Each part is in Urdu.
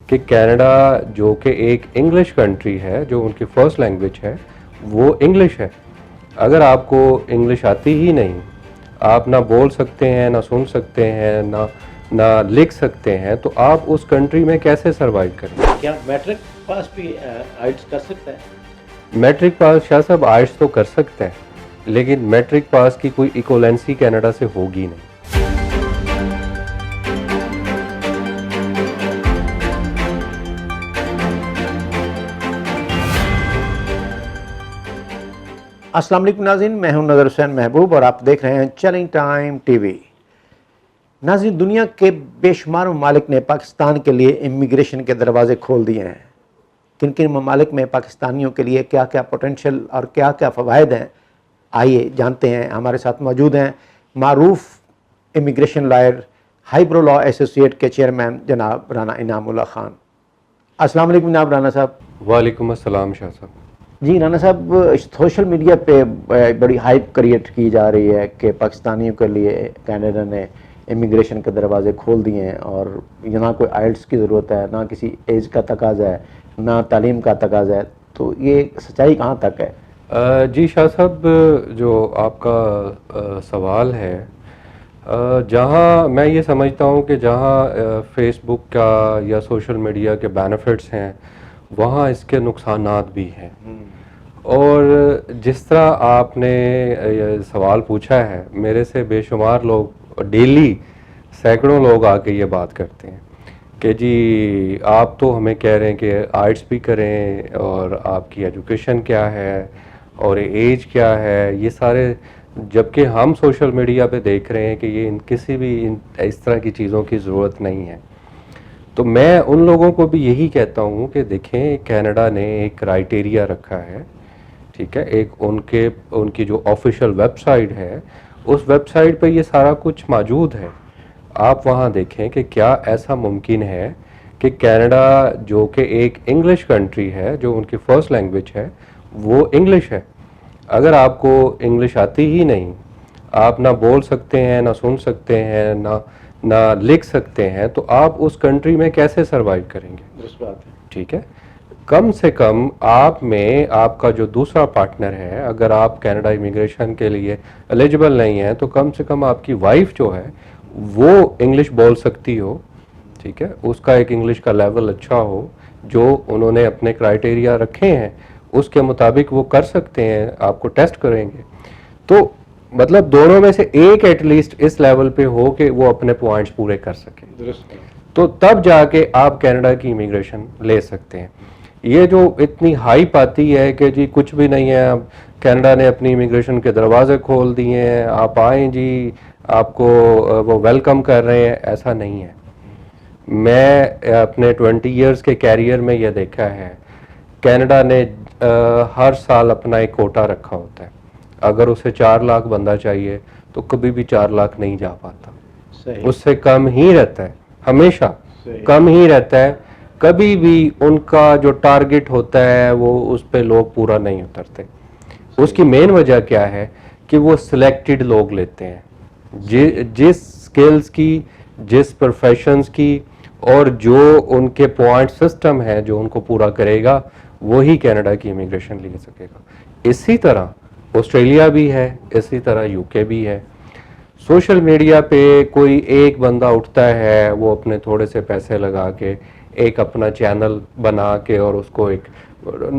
کہ کینیڈا جو کہ ایک انگلش کنٹری ہے، جو ان کی فرسٹ لینگویج ہے وہ انگلش ہے. اگر آپ کو انگلش آتی ہی نہیں، آپ نہ بول سکتے ہیں، نہ سن سکتے ہیں، نہ لکھ سکتے ہیں، تو آپ اس کنٹری میں کیسے سروائیو کریں؟ کیا میٹرک پاس بھی آئٹس کر سکتا ہے؟ میٹرک پاس شاہ صاحب آئٹس تو کر سکتے ہیں، لیکن میٹرک پاس کی کوئی ایکولنسی کینیڈا سے ہوگی نہیں. السلام علیکم ناظرین، میں ہوں نظر حسین محبوب اور آپ دیکھ رہے ہیں چیلنج ٹائم ٹی وی. ناظرین، دنیا کے بے شمار ممالک نے پاکستان کے لیے امیگریشن کے دروازے کھول دیے ہیں. کن کن ممالک میں پاکستانیوں کے لیے کیا کیا پوٹینشیل اور کیا کیا فوائد ہیں، آئیے جانتے ہیں. ہمارے ساتھ موجود ہیں معروف امیگریشن لائر، ہائیبرو لا ایسوسیٹ کے چیئرمین جناب رانا انعام اللہ خان. السلام علیکم جناب رانا صاحب. وعلیکم السلام شاہ صاحب. جی رانا صاحب، سوشل میڈیا پہ بڑی ہائپ کریٹ کی جا رہی ہے کہ پاکستانیوں کے لیے کینیڈا نے امیگریشن کے دروازے کھول دیے ہیں اور نہ کوئی آئلٹس کی ضرورت ہے، نہ کسی ایج کا تقاضا ہے، نہ تعلیم کا تقاضا ہے. تو یہ سچائی کہاں تک ہے؟ جی شاہ صاحب، جو آپ کا سوال ہے، جہاں میں یہ سمجھتا ہوں کہ جہاں فیس بک کا یا سوشل میڈیا کے بینیفٹس ہیں، وہاں اس کے نقصانات بھی ہیں. اور جس طرح آپ نے یہ سوال پوچھا ہے، میرے سے بے شمار لوگ ڈیلی سینکڑوں لوگ آ کے یہ بات کرتے ہیں کہ جی آپ تو ہمیں کہہ رہے ہیں کہ آئٹس بھی کریں، اور آپ کی ایجوکیشن کیا ہے اور ایج کیا ہے، یہ سارے، جبکہ ہم سوشل میڈیا پہ دیکھ رہے ہیں کہ یہ کسی بھی اس طرح کی چیزوں کی ضرورت نہیں ہے. تو میں ان لوگوں کو بھی یہی کہتا ہوں کہ دیکھیں، کینیڈا نے ایک کرائیٹیریا رکھا ہے، ٹھیک ہے، ایک ان کی جو آفیشیل ویب سائٹ ہے، اس ویب سائٹ پہ یہ سارا کچھ موجود ہے. آپ وہاں دیکھیں کہ کیا ایسا ممکن ہے کہ کینیڈا جو کہ ایک انگلش کنٹری ہے، جو ان کی فرسٹ لینگویج ہے وہ انگلش ہے. اگر آپ کو انگلش آتی ہی نہیں، آپ نہ بول سکتے ہیں، نہ سن سکتے ہیں، نہ لکھ سکتے ہیں، تو آپ اس کنٹری میں کیسے سروائیو کریں گے؟ اس بات ہے. ٹھیک ہے، کم سے کم آپ میں آپ کا جو دوسرا پارٹنر ہے، اگر آپ کینیڈا امیگریشن کے لیے ایلیجبل نہیں ہیں، تو کم سے کم آپ کی وائف جو ہے وہ انگلش بول سکتی ہو. ٹھیک ہے، اس کا ایک انگلش کا لیول اچھا ہو، جو انہوں نے اپنے کرائیٹیریا رکھے ہیں اس کے مطابق وہ کر سکتے ہیں، آپ کو ٹیسٹ کریں گے. تو مطلب دونوں میں سے ایک ایٹ لیسٹ اس لیول پہ ہو کہ وہ اپنے پوائنٹس پورے کر سکیں، تو تب جا کے آپ کینیڈا کی امیگریشن لے سکتے ہیں. یہ جو اتنی ہائپ آتی ہے کہ جی کچھ بھی نہیں ہے، اب کینیڈا نے اپنی امیگریشن کے دروازے کھول دیے ہیں، آپ آئیں جی، آپ کو وہ ویلکم کر رہے ہیں، ایسا نہیں ہے. میں اپنے 20 ایئرز کے کیریئر میں یہ دیکھا ہے، کینیڈا نے ہر سال اپنا ایک کوٹا رکھا ہوتا ہے. اگر اسے 4 لاکھ بندہ چاہیے تو کبھی بھی 4 لاکھ نہیں جا پاتا، اس سے کم ہی رہتا ہے، ہمیشہ کم ہی رہتا ہے. کبھی بھی ان کا جو ٹارگٹ ہوتا ہے وہ اس پہ لوگ پورا نہیں اترتے. اس کی مین وجہ کیا ہے کہ وہ سلیکٹڈ لوگ لیتے ہیں، جس سکلز کی، جس پروفیشنز کی، اور جو ان کے پوائنٹ سسٹم ہے جو ان کو پورا کرے گا، وہی کینیڈا کی امیگریشن لے سکے گا. اسی طرح آسٹریلیا بھی ہے، اسی طرح یو کے بھی ہے. سوشل میڈیا پہ کوئی ایک بندہ اٹھتا ہے، وہ اپنے تھوڑے سے پیسے لگا کے ایک اپنا چینل بنا کے، اور اس کو ایک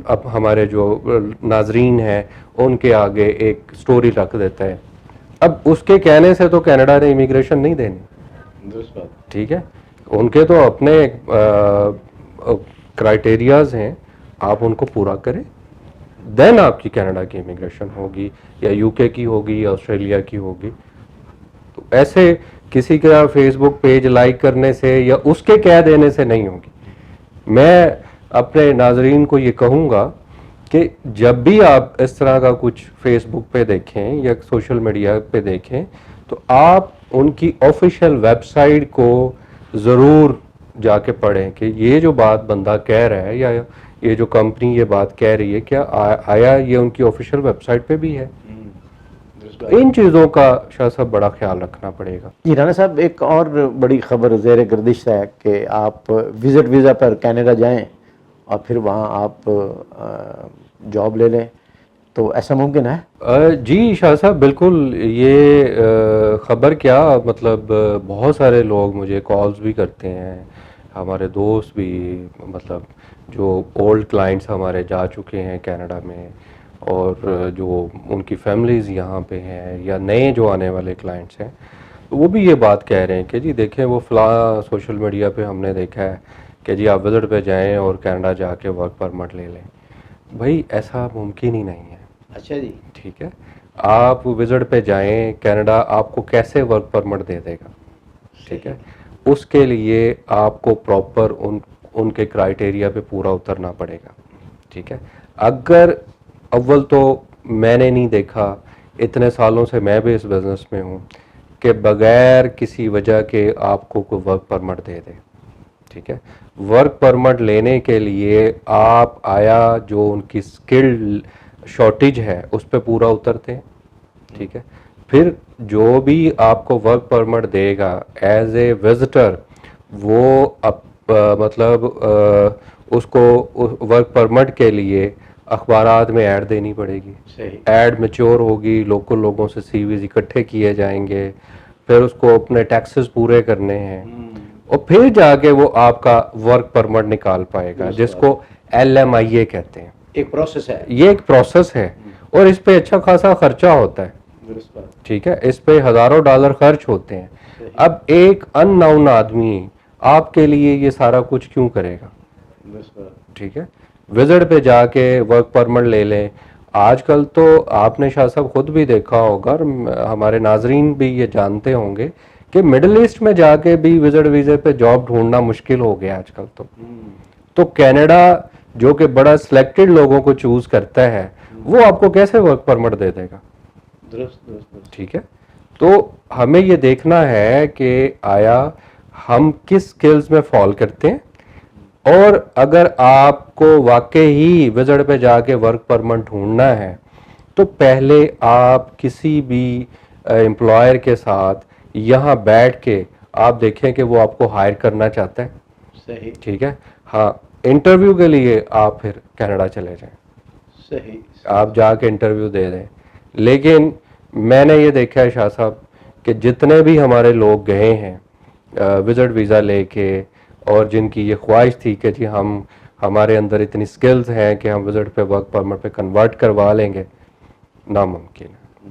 اب ہمارے جو ناظرین ہیں ان کے آگے ایک سٹوری رکھ دیتا ہے. اب اس کے کہنے سے تو کینیڈا نے امیگریشن نہیں دینی، ٹھیک ہے، ان کے تو اپنے کرائیٹیریاز ہیں، آپ ان کو پورا کریں، دین آپ کی کینیڈا کی امیگریشن ہوگی، یا یو کے کی ہوگی، یا آسٹریلیا کی ہوگی. تو ایسے کسی کا فیس بک پیج لائک کرنے سے یا اس کے کہہ دینے سے نہیں ہوگی. میں اپنے ناظرین کو یہ کہوں گا کہ جب بھی آپ اس طرح کا کچھ فیس بک پہ دیکھیں یا سوشل میڈیا پہ دیکھیں، تو آپ ان کی آفیشیل ویب سائٹ کو ضرور جا کے پڑھیں کہ یہ جو بات بندہ کہہ رہا ہے، یا یہ جو کمپنی یہ بات کہہ رہی ہے، کیا آیا یہ ان کی آفیشیل ویب سائٹ پہ بھی ہے. ان چیزوں کا شاہ صاحب بڑا خیال رکھنا پڑے گا. جی رانا صاحب، ایک اور بڑی خبر زیر گردش ہے کہ آپ وزٹ ویزا پر کینیڈا جائیں اور پھر وہاں آپ جاب لے لیں، تو ایسا ممکن ہے؟ جی شاہ صاحب بالکل. یہ خبر کیا مطلب بہت سارے لوگ مجھے کالز بھی کرتے ہیں، ہمارے دوست بھی، مطلب جو اولڈ کلائنٹس ہمارے جا چکے ہیں کینیڈا میں، اور جو ان کی فیملیز یہاں پہ ہیں، یا نئے جو آنے والے کلائنٹس ہیں، وہ بھی یہ بات کہہ رہے ہیں کہ جی دیکھیں وہ فلاں سوشل میڈیا پہ ہم نے دیکھا ہے کہ جی آپ وزٹ پہ جائیں اور کینیڈا جا کے ورک پرمٹ لے لیں. بھائی ایسا ممکن ہی نہیں ہے. اچھا جی. ٹھیک ہے، آپ وزٹ پہ جائیں، کینیڈا آپ کو کیسے ورک پرمٹ دے دے گا؟ ٹھیک ہے، اس کے لیے آپ کو پراپر ان کے کرائٹیریا پہ پورا اترنا پڑے گا. ٹھیک ہے، اگر اول تو میں نے نہیں دیکھا، اتنے سالوں سے میں بھی اس بزنس میں ہوں، کہ بغیر کسی وجہ کے آپ کو کوئی ورک پرمٹ دے دے. ٹھیک ہے، ورک پرمٹ لینے کے لیے آپ آیا جو ان کی اسکل شارٹیج ہے اس پہ پورا اترتے ہیں. ٹھیک ہے، پھر جو بھی آپ کو ورک پرمٹ دے گا ایز اے وزٹر، وہ مطلب اس کو ورک پرمٹ کے لیے اخبارات میں ایڈ دینی پڑے گی. ایڈ میچور ہوگی، لوکل لوگوں سے سی ویز اکٹھے کیے جائیں گے، پھر اس کو اپنے ٹیکسز پورے کرنے ہیں، اور پھر جا کے وہ آپ کا ورک پرمٹ نکال پائے گا، جس کو LMIA کہتے ہیں. ایک پروسیس ہے، یہ ایک پروسیس ہے، اور اس پہ اچھا خاصا خرچہ ہوتا ہے. ٹھیک ہے، اس پہ ہزاروں ڈالر خرچ ہوتے ہیں. اب ایک ان نون آدمی آپ کے لیے یہ سارا کچھ کیوں کرے گا؟ ٹھیک ہے، وزٹ پہ جا کے ورک پرمٹ لے لیں. آج کل تو آپ نے شاہ صاحب خود بھی دیکھا ہوگا، اور ہمارے ناظرین بھی یہ جانتے ہوں گے کہ مڈل ایسٹ میں جا کے بھی وزٹ ویزے پہ جاب ڈھونڈنا مشکل ہو گیا آج کل. تو کینیڈا جو کہ بڑا سلیکٹڈ لوگوں کو چوز کرتا ہے، وہ آپ کو کیسے ورک پرمٹ دے دے گا؟ ٹھیک ہے، تو ہمیں یہ دیکھنا ہے کہ آیا ہم کس سکلز میں فال کرتے ہیں، اور اگر آپ کو واقعی ہی وزٹ پہ جا کے ورک پرمٹ ڈھونڈنا ہے تو پہلے آپ کسی بھی امپلائر کے ساتھ یہاں بیٹھ کے آپ دیکھیں کہ وہ آپ کو ہائر کرنا چاہتا ہے. صحیح. ٹھیک ہے، ہاں انٹرویو کے لیے آپ پھر کینیڈا چلے جائیں. صحیح. آپ جا کے انٹرویو دے دیں. لیکن میں نے یہ دیکھا ہے شاہ صاحب کہ جتنے بھی ہمارے لوگ گئے ہیں وزٹ ویزا لے کے، اور جن کی یہ خواہش تھی کہ جی ہمارے اندر اتنی سکلز ہیں کہ ہم وزٹ پہ ورک پرمٹ پہ کنورٹ کروا لیں گے، ناممکن ہے.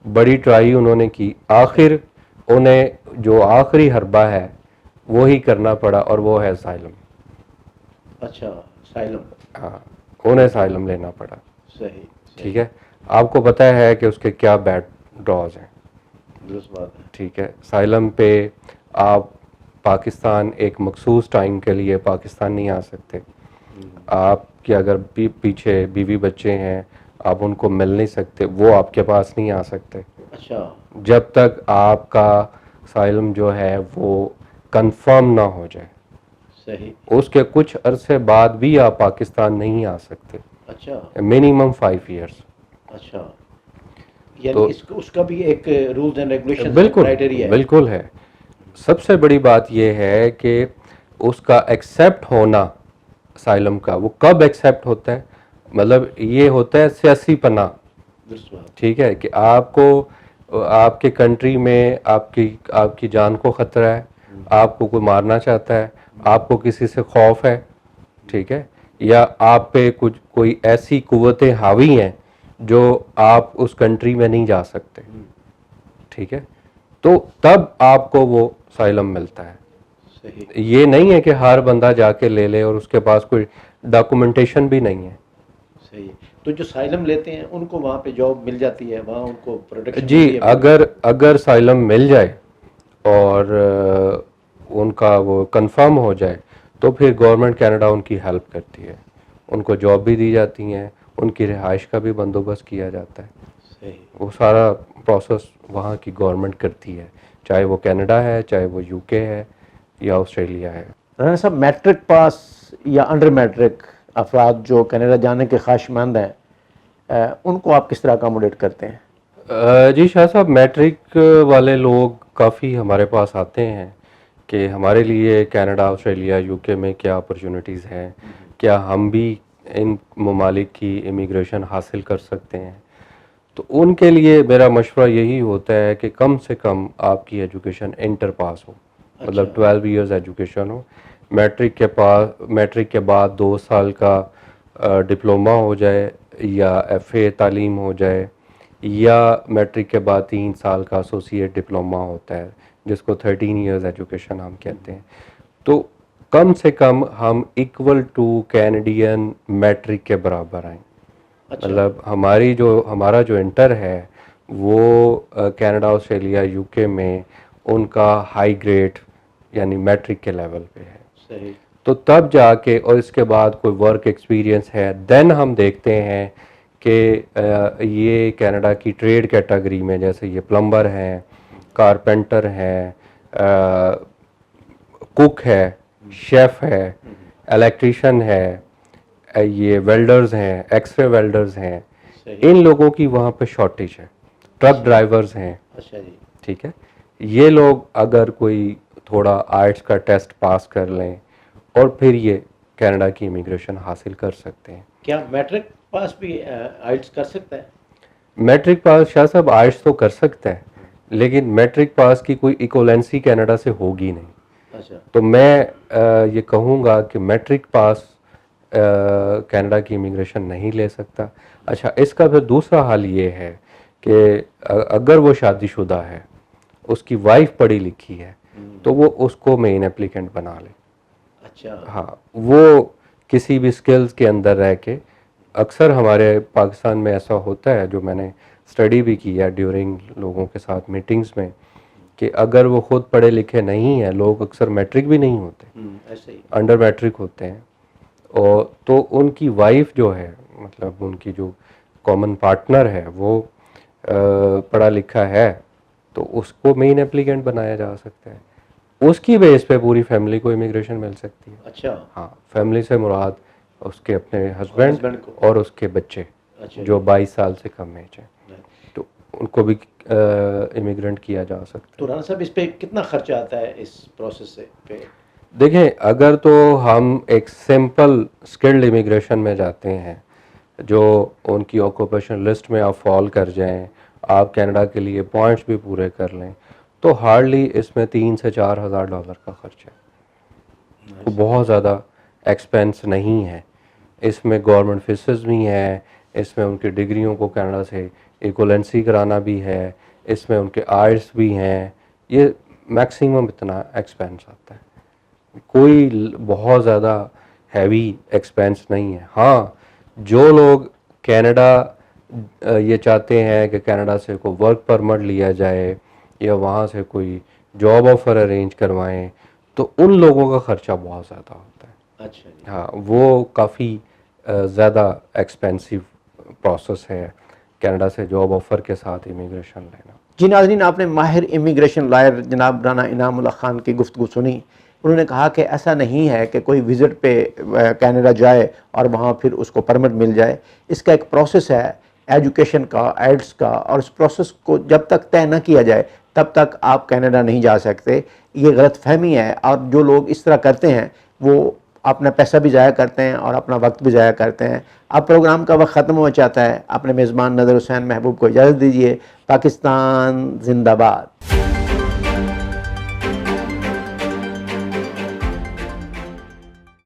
بڑی ٹرائی انہوں نے کی، آخر انہیں جو آخری حربہ ہے وہی کرنا پڑا، اور وہ ہے اسائلم. اچھا، اسائلم. ہاں، انہیں اسائلم لینا پڑا. صحیح. ٹھیک ہے، آپ کو پتہ ہے کہ اس کے کیا بیڈ ڈراز ہیں. درست بات ہے. ٹھیک ہے، اسائلم پہ آپ پاکستان ایک مخصوص ٹائم کے لیے پاکستان نہیں آ سکتے. آپ کے اگر پیچھے بیوی بچے ہیں، آپ ان کو مل نہیں سکتے، وہ آپ کے پاس نہیں آ سکتے. اچھا. جب تک آپ کا اسائلم جو ہے وہ کنفرم نہ ہو جائے. صحیح. اس کے کچھ عرصے بعد بھی آپ پاکستان نہیں آ سکتے. اچھا. Minimum 5 years. اچھا، یعنی اس کا بھی ایک رولز اینڈ ریگولیشن بالکل بالکل ہے. سب سے بڑی بات یہ ہے کہ اس کا ایکسیپٹ ہونا اسائلم کا، وہ کب ایکسیپٹ ہوتا ہے؟ مطلب یہ ہوتا ہے سیاسی پناہ. ٹھیک ہے، کہ آپ کو آپ کے کنٹری میں آپ کی جان کو خطرہ ہے، آپ کو کوئی مارنا چاہتا ہے، آپ کو کسی سے خوف ہے. ٹھیک ہے، یا آپ پہ کوئی ایسی قوتیں حاوی ہیں جو آپ اس کنٹری میں نہیں جا سکتے. ٹھیک ہے، تو تب آپ کو وہ اسائلم ملتا ہے. یہ نہیں ہے کہ ہر بندہ جا کے لے لے اور اس کے پاس کوئی ڈاکومنٹیشن بھی نہیں ہے. صحیح. تو جو اسائلم لیتے ہیں ان کو وہاں پہ جاب مل جاتی ہے، وہاں ان کو پروٹیکشن؟ جی، اگر اسائلم مل جائے اور ان کا وہ کنفرم ہو جائے تو پھر گورنمنٹ کینیڈا ان کی ہیلپ کرتی ہے، ان کو جاب بھی دی جاتی ہیں، ان کی رہائش کا بھی بندوبست کیا جاتا ہے. وہ سارا پروسیس وہاں کی گورنمنٹ کرتی ہے، چاہے وہ کینیڈا ہے، چاہے وہ UK ہے یا آسٹریلیا ہے. رانا صاحب، میٹرک پاس یا انڈر میٹرک افراد جو کینیڈا جانے کے خواہشمند ہیں، ان کو آپ کس طرح اکاموڈیٹ کرتے ہیں؟ جی شاہ صاحب، میٹرک والے لوگ کافی ہمارے پاس آتے ہیں کہ ہمارے لیے کینیڈا، آسٹریلیا، یو کے میں کیا اپرچونٹیز ہیں، کیا ہم بھی ان ممالک کی امیگریشن حاصل کر سکتے ہیں. تو ان کے لیے میرا مشورہ یہی ہوتا ہے کہ کم سے کم آپ کی ایجوکیشن انٹر پاس ہو، مطلب 12 ایئرز ایجوکیشن ہو. میٹرک کے بعد 2 سال کا ڈپلومہ ہو جائے یا ایف اے تعلیم ہو جائے، یا میٹرک کے بعد 3 سال کا ایسوسیٹ ڈپلومہ ہوتا ہے جس کو 13 ایئرز ایجوکیشن ہم کہتے ہیں. تو کم سے کم ہم ایکول ٹو کینیڈین میٹرک کے برابر آئیں. مطلب ہمارا جو انٹر ہے وہ کینیڈا، آسٹریلیا، یو کے میں ان کا ہائی گریڈ یعنی میٹرک کے لیول پہ ہے. صحیح. تو تب جا کے، اور اس کے بعد کوئی ورک ایکسپیرینس ہے، دین ہم دیکھتے ہیں کہ یہ کینیڈا کی ٹریڈ کیٹیگری میں جیسے یہ پلمبر ہیں، کارپینٹر ہیں، کوک ہے، شیف ہے، الیکٹریشین ہے، یہ ویلڈرز ہیں، ایکس رے ویلڈرز ہیں. ان لوگوں کی وہاں پہ شارٹیج ہے. ٹرک ڈرائیورز ہیں. اچھا جی. ٹھیک ہے. یہ لوگ اگر کوئی تھوڑا آئلٹس کا ٹیسٹ پاس کر لیں اور پھر یہ کینیڈا کی امیگریشن حاصل کر سکتے ہیں. کیا میٹرک پاس بھی آئلٹس کر سکتا ہے؟ میٹرک پاس شاہ صاحب آئلٹس تو کر سکتا ہے، لیکن میٹرک پاس کی کوئی ایکولنسی کینیڈا سے ہوگی نہیں. اچھا. تو میں یہ کہوں گا کہ میٹرک پاس کینیڈا کی امیگریشن نہیں لے سکتا. اچھا، اس کا پھر دوسرا حل یہ ہے کہ اگر وہ شادی شدہ ہے، اس کی وائف پڑھی لکھی ہے، تو وہ اس کو مین اپلیکنٹ بنا لے. اچھا. ہاں، وہ کسی بھی سکلز کے اندر رہ کے، اکثر ہمارے پاکستان میں ایسا ہوتا ہے جو میں نے اسٹڈی بھی کی ہے ڈیورنگ لوگوں کے ساتھ میٹنگز میں، کہ اگر وہ خود پڑھے لکھے نہیں ہیں، لوگ اکثر میٹرک بھی نہیں ہوتے، ایسے ہی انڈر میٹرک ہوتے ہیں، اور تو ان کی وائف جو ہے، مطلب ان کی جو کامن پارٹنر ہے وہ پڑھا لکھا ہے، تو اس کو مین اپلیکنٹ بنایا جا سکتا ہے. اس کی بیس پہ پوری فیملی کو امیگریشن مل سکتی ہے. اچھا. ہاں، فیملی سے مراد اس کے اپنے ہسبینڈ اور اس کے بچے جو 22 سال سے کم ایج ہیں، تو ان کو بھی امیگرنٹ کیا جا سکتا ہے. تو رانا صاحب، اس پہ کتنا خرچہ آتا ہے اس پروسیس سے پہ؟ دیکھیں، اگر تو ہم ایک سمپل اسکلڈ امیگریشن میں جاتے ہیں جو ان کی آکوپیشن لسٹ میں آپ فال کر جائیں، آپ کینیڈا کے لیے پوائنٹس بھی پورے کر لیں، تو ہارڈلی اس میں $3,000 سے $4,000 کا خرچ ہے. بہت زیادہ ایکسپینس نہیں ہے. اس میں گورنمنٹ فیسز بھی ہیں، اس میں ان کی ڈگریوں کو کینیڈا سے ایکولنسی کرانا بھی ہے، اس میں ان کے آئلٹس بھی ہیں. یہ میکسیمم اتنا ایکسپینس آتا ہے، کوئی بہت زیادہ ہیوی ایکسپینس نہیں ہے. ہاں، جو لوگ کینیڈا یہ چاہتے ہیں کہ کینیڈا سے کوئی ورک پرمٹ لیا جائے یا وہاں سے کوئی جاب آفر ارینج کروائیں، تو ان لوگوں کا خرچہ بہت زیادہ ہوتا ہے. اچھا جی. ہاں، وہ کافی زیادہ ایکسپینسو پروسیس ہے کینیڈا سے جاب آفر کے ساتھ امیگریشن لینا. جی ناظرین، آپ نے ماہر امیگریشن لائر جناب رانا انعام اللہ خان کی گفتگو سنی. انہوں نے کہا کہ ایسا نہیں ہے کہ کوئی وزٹ پہ کینیڈا جائے اور وہاں پھر اس کو پرمٹ مل جائے. اس کا ایک پروسیس ہے ایجوکیشن کا، ایڈس کا، اور اس پروسیس کو جب تک طے نہ کیا جائے تب تک آپ کینیڈا نہیں جا سکتے. یہ غلط فہمی ہے، اور جو لوگ اس طرح کرتے ہیں وہ اپنا پیسہ بھی ضائع کرتے ہیں اور اپنا وقت بھی ضائع کرتے ہیں. اب پروگرام کا وقت ختم ہو جاتا ہے. اپنے میزبان نظر حسین محبوب کو اجازت دیجیے. پاکستان زندہ باد.